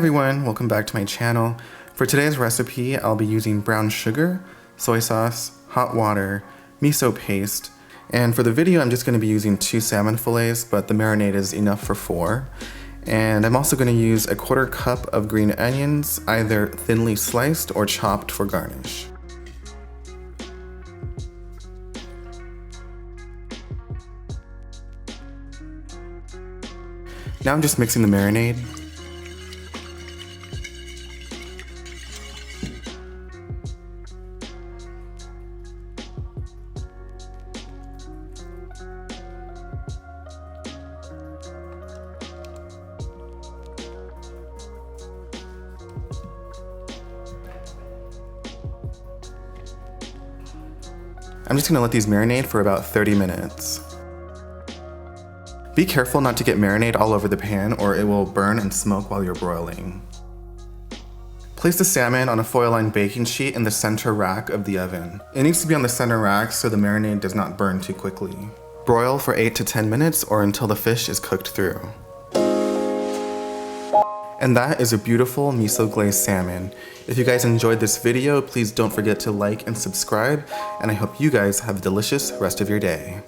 everyone, welcome back to my channel. For today's recipe, I'll be using brown sugar, soy sauce, hot water, miso paste, and for the video I'm just going to be using 2 salmon fillets, but the marinade is enough for 4. And I'm also going to use a 1/4 cup of green onions, either thinly sliced or chopped for garnish. Now I'm just mixing the marinade. I'm just going to let these marinate for about 30 minutes. Be careful not to get marinade all over the pan or it will burn and smoke while you're broiling. Place the salmon on a foil-lined baking sheet in the center rack of the oven. It needs to be on the center rack so the marinade does not burn too quickly. Broil for 8 to 10 minutes or until the fish is cooked through. And that is a beautiful miso glazed salmon. If you guys enjoyed this video, please don't forget to like and subscribe, and I hope you guys have a delicious rest of your day.